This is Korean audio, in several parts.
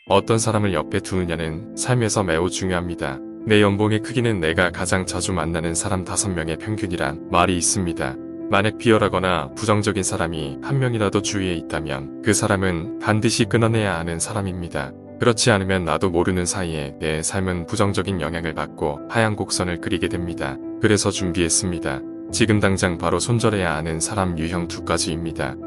어떤 사람을 옆에 두느냐는 삶에서 매우 중요합니다. 내 연봉의 크기는 내가 가장 자주 만나는 사람 5명의 평균이란 말이 있습니다. 만약 비열하거나 부정적인 사람이 한 명이라도 주위에 있다면 그 사람은 반드시 끊어내야 하는 사람입니다. 그렇지 않으면 나도 모르는 사이에 내 삶은 부정적인 영향을 받고 하얀 곡선을 그리게 됩니다. 그래서 준비했습니다. 지금 당장 바로 손절해야 하는 사람 유형 2가지입니다.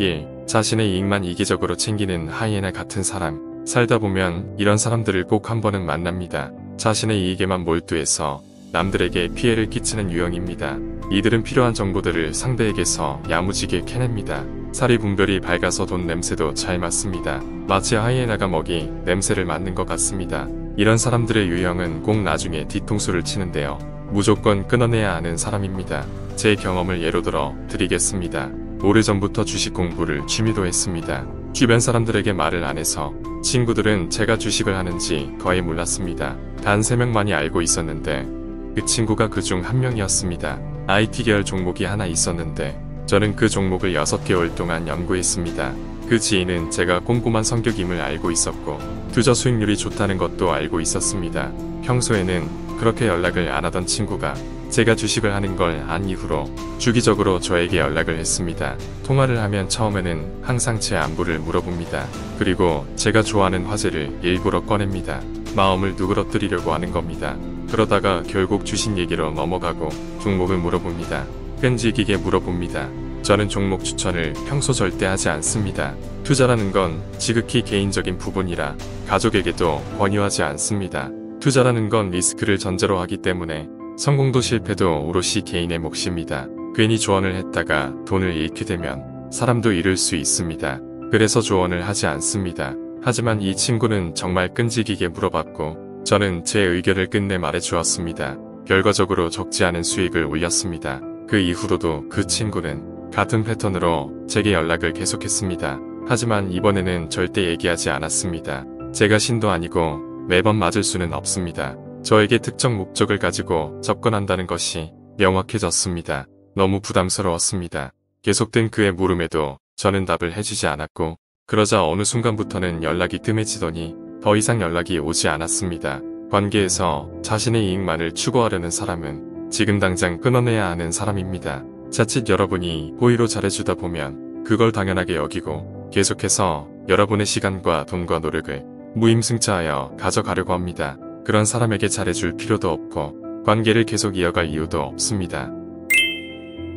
1. 자신의 이익만 이기적으로 챙기는 하이에나 같은 사람. 살다 보면 이런 사람들을 꼭 한 번은 만납니다. 자신의 이익에만 몰두해서 남들에게 피해를 끼치는 유형입니다. 이들은 필요한 정보들을 상대에게서 야무지게 캐냅니다. 사리 분별이 밝아서 돈 냄새도 잘 맡습니다. 마치 하이에나가 먹이 냄새를 맡는 것 같습니다. 이런 사람들의 유형은 꼭 나중에 뒤통수를 치는데요. 무조건 끊어내야 하는 사람입니다. 제 경험을 예로 들어 드리겠습니다. 오래전부터 주식 공부를 취미로 했습니다. 주변 사람들에게 말을 안 해서 친구들은 제가 주식을 하는지 거의 몰랐습니다. 단 3명만이 알고 있었는데 그 친구가 그중 한 명이었습니다. IT 계열 종목이 하나 있었는데 저는 그 종목을 6개월 동안 연구했습니다. 그 지인은 제가 꼼꼼한 성격임을 알고 있었고 투자 수익률이 좋다는 것도 알고 있었습니다. 평소에는 그렇게 연락을 안 하던 친구가 제가 주식을 하는 걸 안 이후로 주기적으로 저에게 연락을 했습니다. 통화를 하면 처음에는 항상 제 안부를 물어봅니다. 그리고 제가 좋아하는 화제를 일부러 꺼냅니다. 마음을 누그러뜨리려고 하는 겁니다. 그러다가 결국 주식 얘기로 넘어가고 종목을 물어봅니다. 끈질기게 물어봅니다. 저는 종목 추천을 평소 절대 하지 않습니다. 투자라는 건 지극히 개인적인 부분이라 가족에게도 권유하지 않습니다. 투자라는 건 리스크를 전제로 하기 때문에 성공도 실패도 오롯이 개인의 몫입니다. 괜히 조언을 했다가 돈을 잃게 되면 사람도 잃을 수 있습니다. 그래서 조언을 하지 않습니다. 하지만 이 친구는 정말 끈질기게 물어봤고 저는 제 의견을 끝내 말해주었습니다. 결과적으로 적지 않은 수익을 올렸습니다. 그 이후로도 그 친구는 같은 패턴으로 제게 연락을 계속했습니다. 하지만 이번에는 절대 얘기하지 않았습니다. 제가 신도 아니고 매번 맞을 수는 없습니다. 저에게 특정 목적을 가지고 접근한다는 것이 명확해졌습니다. 너무 부담스러웠습니다. 계속된 그의 물음에도 저는 답을 해주지 않았고 그러자 어느 순간부터는 연락이 뜸해지더니 더 이상 연락이 오지 않았습니다. 관계에서 자신의 이익만을 추구하려는 사람은 지금 당장 끊어내야 하는 사람입니다. 자칫 여러분이 호의로 잘해주다 보면 그걸 당연하게 여기고 계속해서 여러분의 시간과 돈과 노력을 무임승차하여 가져가려고 합니다. 그런 사람에게 잘해줄 필요도 없고 관계를 계속 이어갈 이유도 없습니다.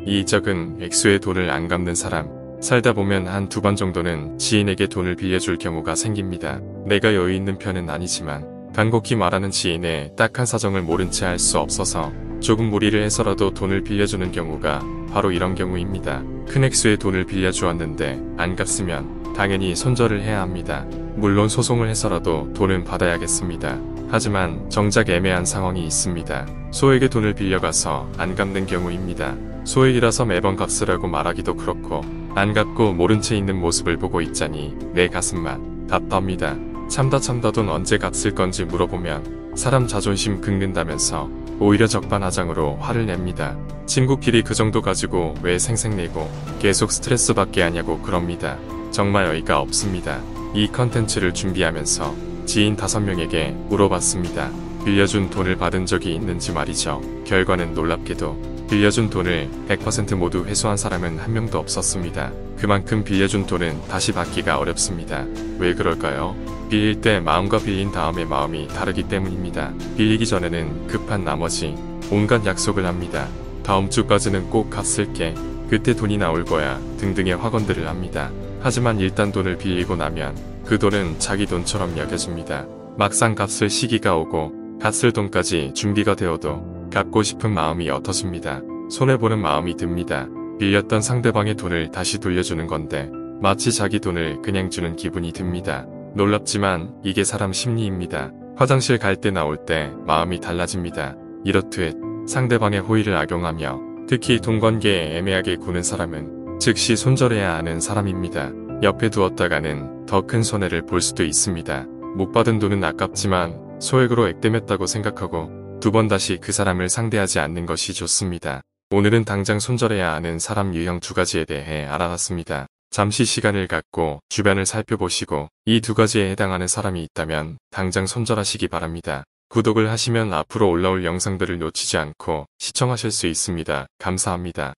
이 적은 액수의 돈을 안 갚는 사람. 살다 보면 한 2번 정도는 지인에게 돈을 빌려줄 경우가 생깁니다. 내가 여유 있는 편은 아니지만 간곡히 말하는 지인의 딱한 사정을 모른 채 할 수 없어서 조금 무리를 해서라도 돈을 빌려주는 경우가 바로 이런 경우입니다. 큰 액수의 돈을 빌려주었는데 안 갚으면 당연히 손절을 해야 합니다. 물론 소송을 해서라도 돈은 받아야겠습니다. 하지만 정작 애매한 상황이 있습니다. 소에게 돈을 빌려가서 안 갚는 경우입니다. 소액이라서 매번 갚으라고 말하기도 그렇고 안 갚고 모른 채 있는 모습을 보고 있자니 내 가슴만 답답합니다. 참다 돈 언제 갚을 건지 물어보면 사람 자존심 긁는다면서 오히려 적반하장으로 화를 냅니다. 친구끼리 그 정도 가지고 왜 생색내고 계속 스트레스 받게 하냐고 그럽니다. 정말 어이가 없습니다. 이 컨텐츠를 준비하면서 지인 5명에게 물어봤습니다. 빌려준 돈을 받은 적이 있는지 말이죠. 결과는 놀랍게도 빌려준 돈을 100% 모두 회수한 사람은 한 명도 없었습니다. 그만큼 빌려준 돈은 다시 받기가 어렵습니다. 왜 그럴까요? 빌릴 때 마음과 빌린 다음의 마음이 다르기 때문입니다. 빌리기 전에는 급한 나머지 온갖 약속을 합니다. 다음 주까지는 꼭 갚을게. 그때 돈이 나올 거야. 등등의 확언들을 합니다. 하지만 일단 돈을 빌리고 나면 그 돈은 자기 돈처럼 여겨집니다. 막상 갚을 시기가 오고 갚을 돈까지 준비가 되어도 갚고 싶은 마음이 옅어집니다. 손해보는 마음이 듭니다. 빌렸던 상대방의 돈을 다시 돌려주는 건데 마치 자기 돈을 그냥 주는 기분이 듭니다. 놀랍지만 이게 사람 심리입니다. 화장실 갈 때 나올 때 마음이 달라집니다. 이렇듯 상대방의 호의를 악용하며 특히 돈관계에 애매하게 구는 사람은 즉시 손절해야 하는 사람입니다. 옆에 두었다가는 더 큰 손해를 볼 수도 있습니다. 못 받은 돈은 아깝지만 소액으로 액땜했다고 생각하고 2번 다시 그 사람을 상대하지 않는 것이 좋습니다. 오늘은 당장 손절해야 하는 사람 유형 2가지에 대해 알아봤습니다. 잠시 시간을 갖고 주변을 살펴보시고 이 두 가지에 해당하는 사람이 있다면 당장 손절하시기 바랍니다. 구독을 하시면 앞으로 올라올 영상들을 놓치지 않고 시청하실 수 있습니다. 감사합니다.